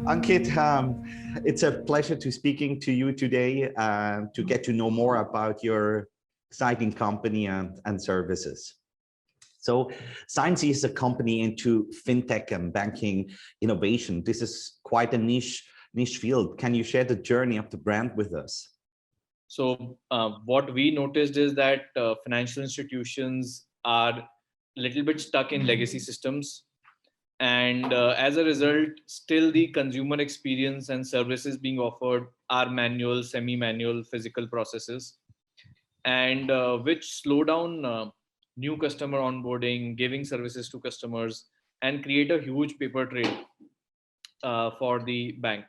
Ankit, it's a pleasure to speaking to you today to get to know more about your exciting company and services. So Signzy is a company into fintech and banking innovation. This is quite a niche field. Can you share the journey of the brand with us? So what we noticed is that financial institutions are a little bit stuck in legacy systems. And as a result, still the consumer experience and services being offered are manual, semi-manual, physical processes, and which slow down new customer onboarding, giving services to customers, and create a huge paper trail for the bank.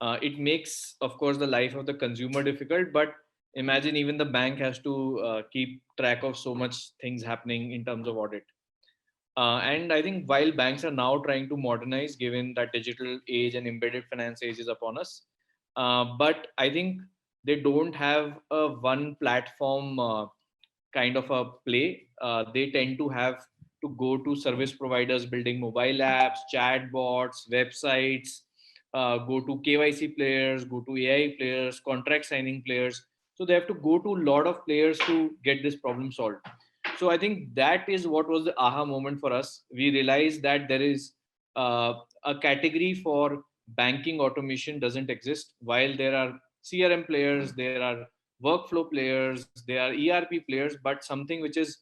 It makes, of course, the life of the consumer difficult, but imagine even the bank has to keep track of so much things happening in terms of audit. And I think while banks are now trying to modernize, given that digital age and embedded finance age is upon us, but I think they don't have a one platform kind of a play. They tend to have to go to service providers building mobile apps, chat bots, websites, go to KYC players, go to AI players, contract signing players. So they have to go to a lot of players to get this problem solved. So I think that is what was the aha moment for us. We realized that there is a category for banking automation doesn't exist. While there are CRM players, there are workflow players, there are ERP players, but something which is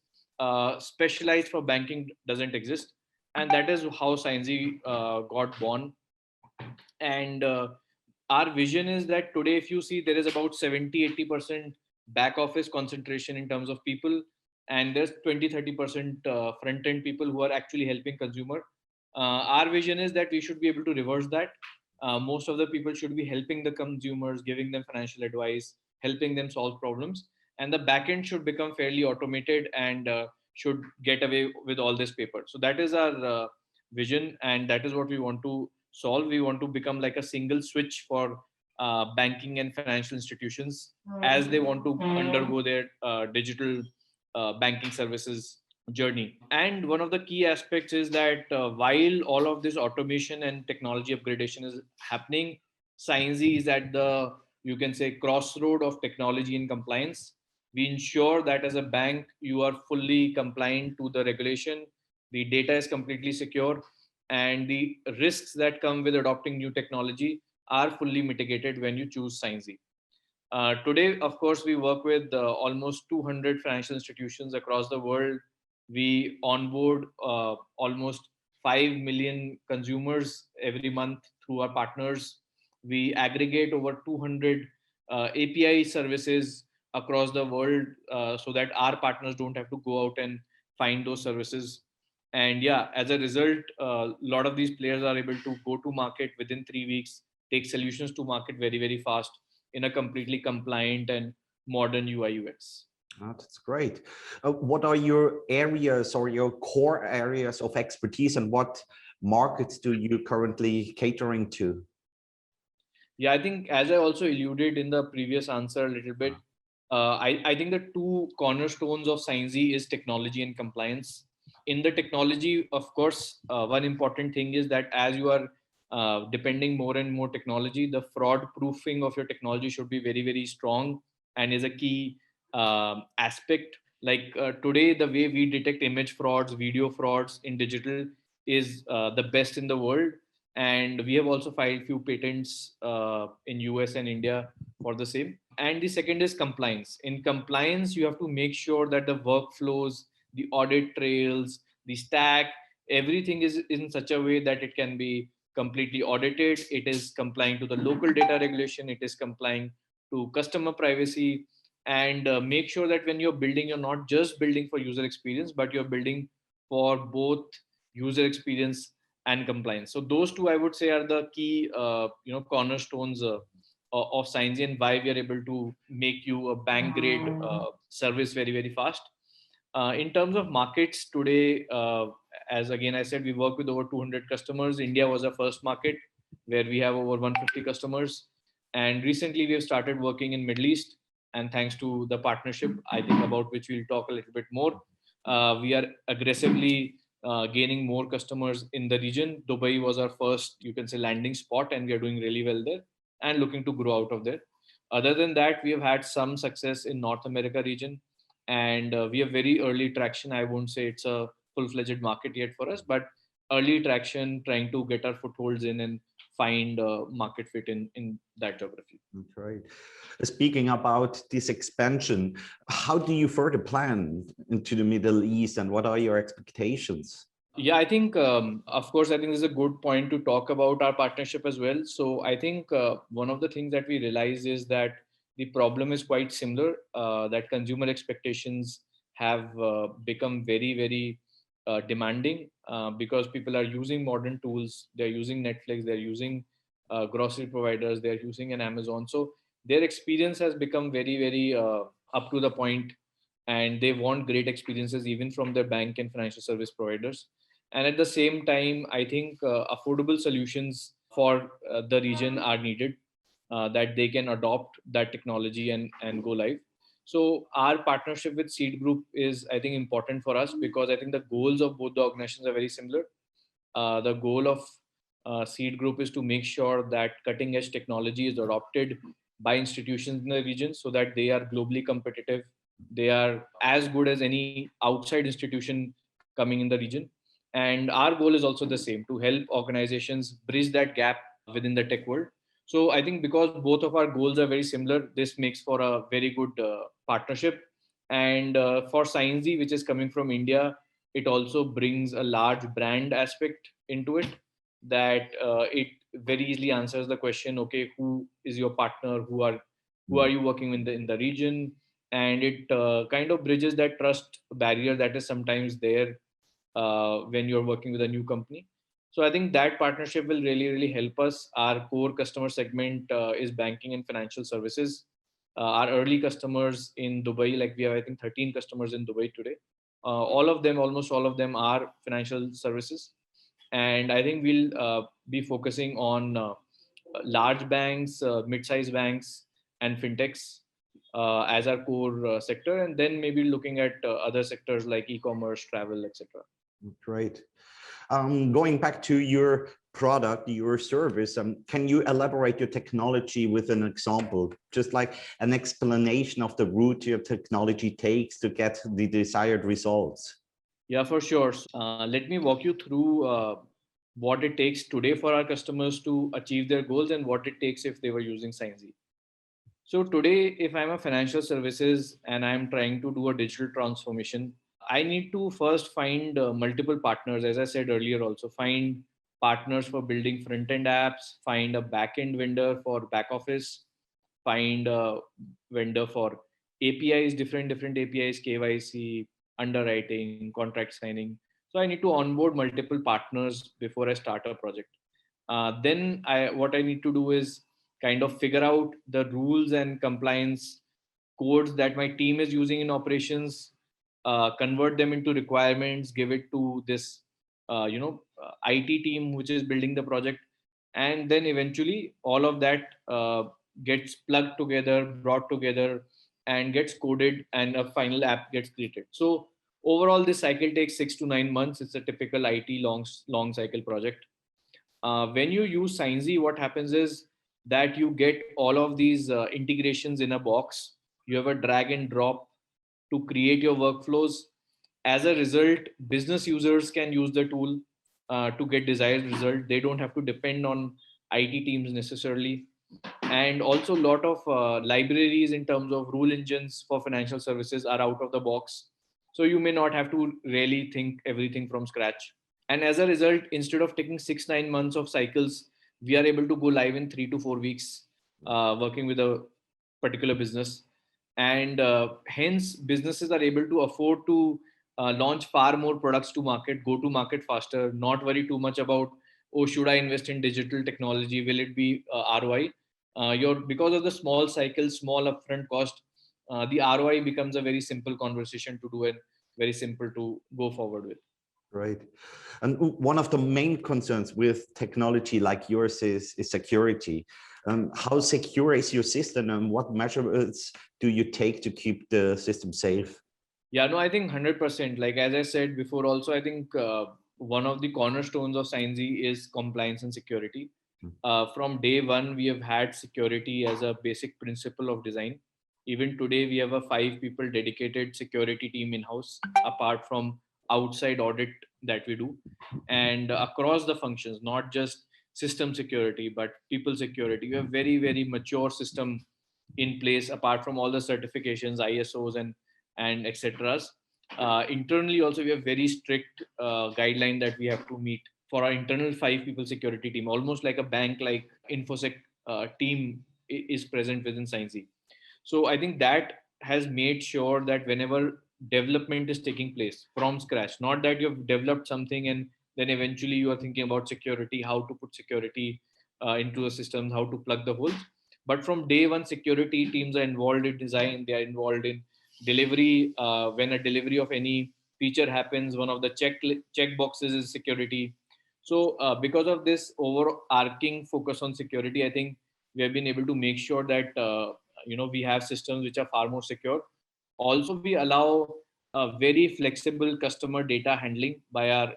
specialized for banking doesn't exist. And that is how Signzy got born. And our vision is that today, if you see, there is about 70-80% back office concentration in terms of people, and there's 20-30% front end people who are actually helping consumer. Our vision is that we should be able to reverse that. Most of the people should be helping the consumers, giving them financial advice, helping them solve problems, and the back end should become fairly automated and should get away with all this paper. So that is our vision, and that is what we want to solve. We want to become like a single switch for banking and financial institutions as they want to undergo their digital banking services journey. And one of the key aspects is that while all of this automation and technology upgradation is happening, Signzy is at the, you can say, crossroad of technology and compliance. We ensure that as a bank, you are fully compliant to the regulation, the data is completely secure, and the risks that come with adopting new technology are fully mitigated when you choose Signzy. Today, of course, we work with almost 200 financial institutions across the world. We onboard almost 5 million consumers every month through our partners. We aggregate over 200 API services across the world so that our partners don't have to go out and find those services. And yeah, as a result, a lot of these players are able to go to market within 3 weeks, take solutions to market very, very fast in a completely compliant and modern UI UX. Oh, that's great. What are your areas or your core areas of expertise, and what markets do you currently catering to? Yeah, I think as I also alluded in the previous answer a little bit, I think the two cornerstones of Signzy is technology and compliance. In the technology, of course, one important thing is that as you are depending more and more technology, the fraud proofing of your technology should be very, very strong and is a key aspect. Like today, the way we detect image frauds, video frauds in digital is the best in the world, and we have also filed few patents in US and India for the same. And the second is compliance. In compliance, you have to make sure that the workflows, the audit trails, the stack, everything is in such a way that it can be completely audited. It is complying to the local data regulation, it is complying to customer privacy, and make sure that when you're building, you're not just building for user experience, but you're building for both user experience and compliance. So those two, I would say, are the key, cornerstones of Signzy, and why we are able to make you a bank grade service very, very fast. In terms of markets today, as again I said, we work with over 200 customers. India was our first market where we have over 150 customers, and recently we have started working in Middle East. And thanks to the partnership, I think about which we'll talk a little bit more, we are aggressively gaining more customers in the region. Dubai was our first, you can say, landing spot, and we are doing really well there and looking to grow out of there. Other than that, we have had some success in North America region, and we have very early traction. I won't say it's a full-fledged market yet for us, but early traction, trying to get our footholds in and find market fit in that geography. That's right. Speaking about this expansion, how do you further plan into the Middle East, and what are your expectations? Yeah, I think, of course, I think this is a good point to talk about our partnership as well. So I think one of the things that we realize is that the problem is quite similar, that consumer expectations have become very, very demanding because people are using modern tools, they're using Netflix, they're using grocery providers, they're using an Amazon. So their experience has become very, very up to the point, and they want great experiences even from their bank and financial service providers. And at the same time, I think affordable solutions for the region are needed, that they can adopt that technology and go live. So our partnership with Seed Group is, I think, important for us because I think the goals of both the organizations are very similar. The goal of Seed Group is to make sure that cutting edge technology is adopted by institutions in the region so that they are globally competitive. They are as good as any outside institution coming in the region. And our goal is also the same, to help organizations bridge that gap within the tech world. So I think because both of our goals are very similar, this makes for a very good partnership. And for Signzy, which is coming from India, it also brings a large brand aspect into it, that it very easily answers the question, okay, who is your partner, who are you working with in the region, and it kind of bridges that trust barrier that is sometimes there when you're working with a new company. So I think that partnership will really, really help us. Our core customer segment is banking and financial services. Our early customers in Dubai, like we have, I think, 13 customers in Dubai today. All of them, almost all of them, are financial services. And I think we'll be focusing on large banks, mid-sized banks, and fintechs as our core sector, and then maybe looking at other sectors like e-commerce, travel, etc. Great. Going back to your product, your service, can you elaborate your technology with an example, just like an explanation of the route your technology takes to get the desired results? Yeah, for sure. Let me walk you through what it takes today for our customers to achieve their goals and what it takes if they were using Signzy. So today, if I'm a financial services and I'm trying to do a digital transformation, I need to first find multiple partners. As I said earlier, also find partners for building front end apps, find a back end vendor for back office, find a vendor for APIs, different APIs, KYC, underwriting, contract signing. So I need to onboard multiple partners before I start a project. Then what I need to do is kind of figure out the rules and compliance codes that my team is using in operations, convert them into requirements, give it to this IT team which is building the project, and then eventually all of that gets plugged together, brought together, and gets coded, and a final app gets created. So overall, this cycle takes 6 to 9 months. It's a typical IT long cycle project. When you use Signzy, what happens is that you get all of these integrations in a box. You have a drag and drop to create your workflows. As a result, business users can use the tool to get desired result. They don't have to depend on IT teams necessarily. And also, a lot of libraries in terms of rule engines for financial services are out of the box. So you may not have to really think everything from scratch. And as a result, instead of taking 6 9 months of cycles, we are able to go live in 3 to 4 weeks, working with a particular business. And hence, businesses are able to afford to launch far more products to market, go to market faster, not worry too much about, oh, should I invest in digital technology? Will it be ROI? Because of the small cycle, small upfront cost, the ROI becomes a very simple conversation to do and very simple to go forward with. Right. And one of the main concerns with technology like yours is security. How secure is your system, and what measures do you take to keep the system safe? Yeah, no, I think 100%. Like as I said before, also I think one of the cornerstones of Signzy is compliance and security. From day one, we have had security as a basic principle of design. Even today, we have a 5 people dedicated security team in house, apart from outside audit that we do, and across the functions, not just system security but people security. We have very mature system in place, apart from all the certifications, ISOs and etc. Internally also we have very strict guideline that we have to meet for our internal 5 people security team, almost like a bank, like infosec team is present within Signzy. So I think that has made sure that whenever development is taking place from scratch, not that you've developed something and then eventually you are thinking about security, how to put security into the systems, how to plug the holes. But from day one, security teams are involved in design, they are involved in delivery. When a delivery of any feature happens, one of the check boxes is security. So because of this overarching focus on security, I think we have been able to make sure that we have systems which are far more secure. Also, we allow very flexible customer data handling by our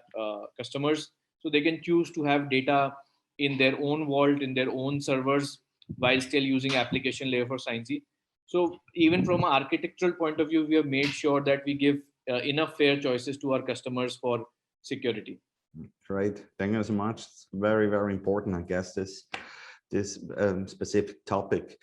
customers, so they can choose to have data in their own vault, in their own servers, while still using application layer for Signzy. So even from an architectural point of view, we have made sure that we give enough fair choices to our customers for security. Great, thank you so much. It's very important, I guess, this specific topic.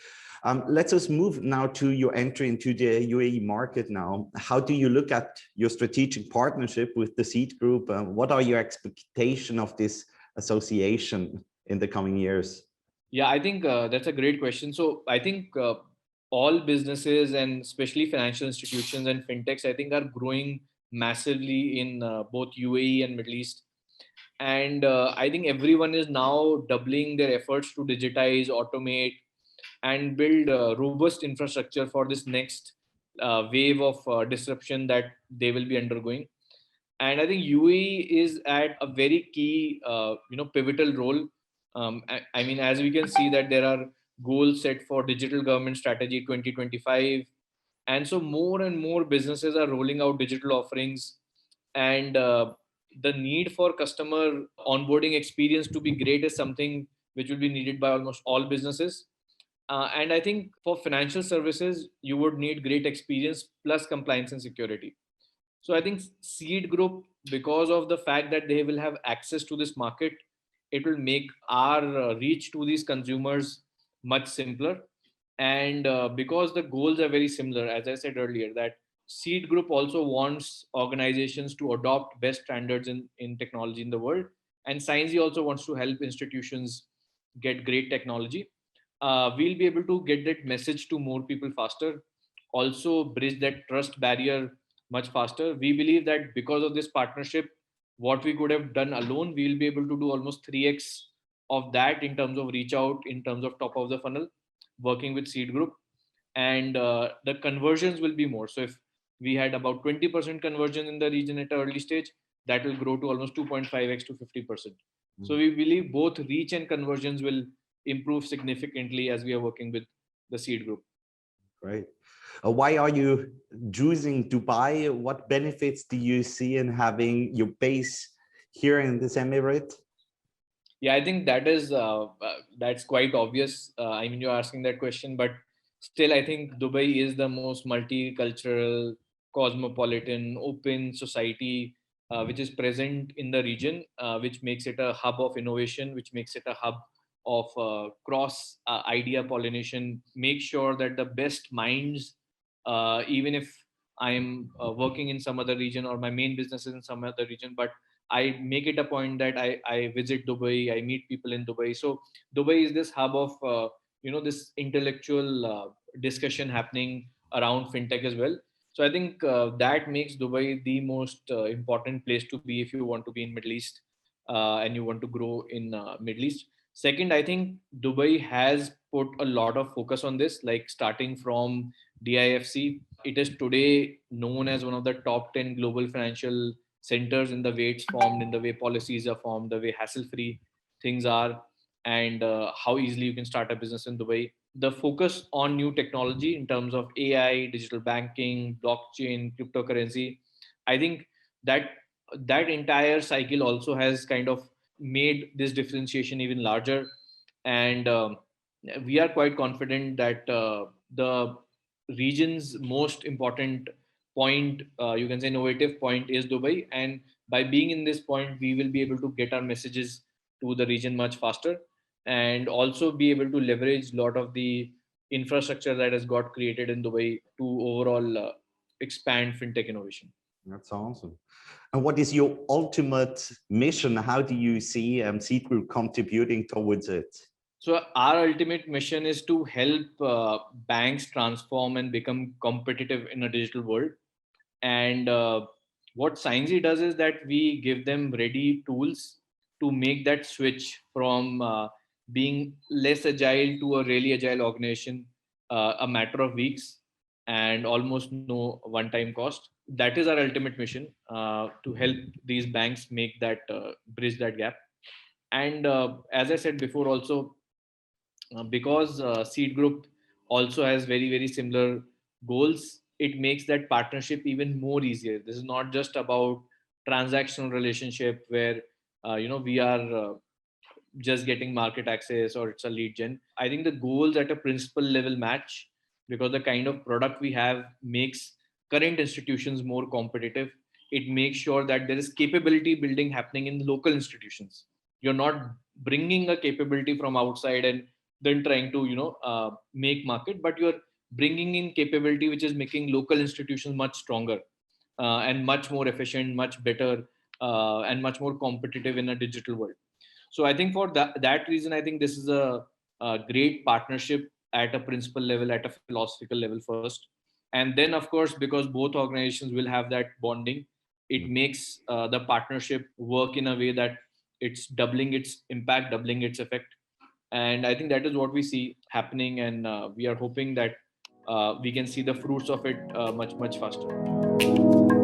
Let's us move now to your entry into the UAE market now. How do you look at your strategic partnership with the Seed Group? What are your expectations of this association in the coming years? Yeah, I think that's a great question. So I think all businesses and especially financial institutions and fintechs, I think, are growing massively in both UAE and Middle East. And I think everyone is now doubling their efforts to digitize, automate, and build robust infrastructure for this next wave of disruption that they will be undergoing. And I think UAE is at a very key, pivotal role. I mean, as we can see that there are goals set for Digital Government Strategy 2025, and so more and more businesses are rolling out digital offerings, and the need for customer onboarding experience to be great is something which will be needed by almost all businesses. And I think for financial services, you would need great experience plus compliance and security. So I think Seed Group, because of the fact that they will have access to this market, it will make our reach to these consumers much simpler. And because the goals are very similar, as I said earlier, that Seed Group also wants organizations to adopt best standards in technology in the world. And Signzy also wants to help institutions get great technology. We'll be able to get that message to more people faster, also bridge that trust barrier much faster. We believe that because of this partnership, what we could have done alone, we will be able to do almost 3x of that in terms of reach out, in terms of top of the funnel, working with Seed Group. And the conversions will be more. So if we had about 20% conversion in the region at an early stage, that will grow to almost 2.5x to 50%. So we believe both reach and conversions will improve significantly as we are working with the Seed Group. Right. Why are you choosing Dubai? What benefits do you see in having your base here in this emirate? Yeah, I think that's quite obvious. I mean, you're asking that question, but still, I think Dubai is the most multicultural, cosmopolitan, open society which is present in the region, which makes it a hub of innovation, which makes it a hub of cross idea pollination. Make sure that the best minds, even if I'm working in some other region or my main business is in some other region, but I make it a point that I visit Dubai, I meet people in Dubai. So Dubai is this hub of this intellectual discussion happening around fintech as well. So I think that makes Dubai the most important place to be if you want to be in Middle East and you want to grow in Middle East. Second, I think Dubai has put a lot of focus on this, like starting from DIFC. It is today known as one of the top 10 global financial centers in the way it's formed, in the way policies are formed, the way hassle-free things are, and how easily you can start a business in Dubai. the focus on new technology in terms of AI, digital banking, blockchain, cryptocurrency, I think that that entire cycle also has kind of made this differentiation even larger. And we are quite confident that the region's most important point, you can say innovative point, is Dubai. And by being in this point, we will be able to get our messages to the region much faster, and also be able to leverage a lot of the infrastructure that has got created in Dubai to overall expand fintech innovation. That's awesome. And what is your ultimate mission? How do you see Seed Group contributing towards it? So our ultimate mission is to help banks transform and become competitive in a digital world. And what Signzy does is that we give them ready tools to make that switch from being less agile to a really agile organization, a matter of weeks and almost no one-time cost. That is our ultimate mission, to help these banks make that bridge that gap. And as I said before, also because Seed Group also has very similar goals, it makes that partnership even more easier. This is not just about transactional relationship where we are just getting market access or it's a lead gen. I think the goals at a principal level match, because the kind of product we have makes current institutions more competitive. It makes sure that there is capability building happening in local institutions. You're not bringing a capability from outside and then trying to make market, but you're bringing in capability which is making local institutions much stronger, and much more efficient, much better, and much more competitive in a digital world. So I think for that reason, I think this is a great partnership at a principal level, at a philosophical level first. And then, of course, because both organizations will have that bonding, it makes the partnership work in a way that it's doubling its impact, doubling its effect. And I think that is what we see happening. And we are hoping that we can see the fruits of it much faster.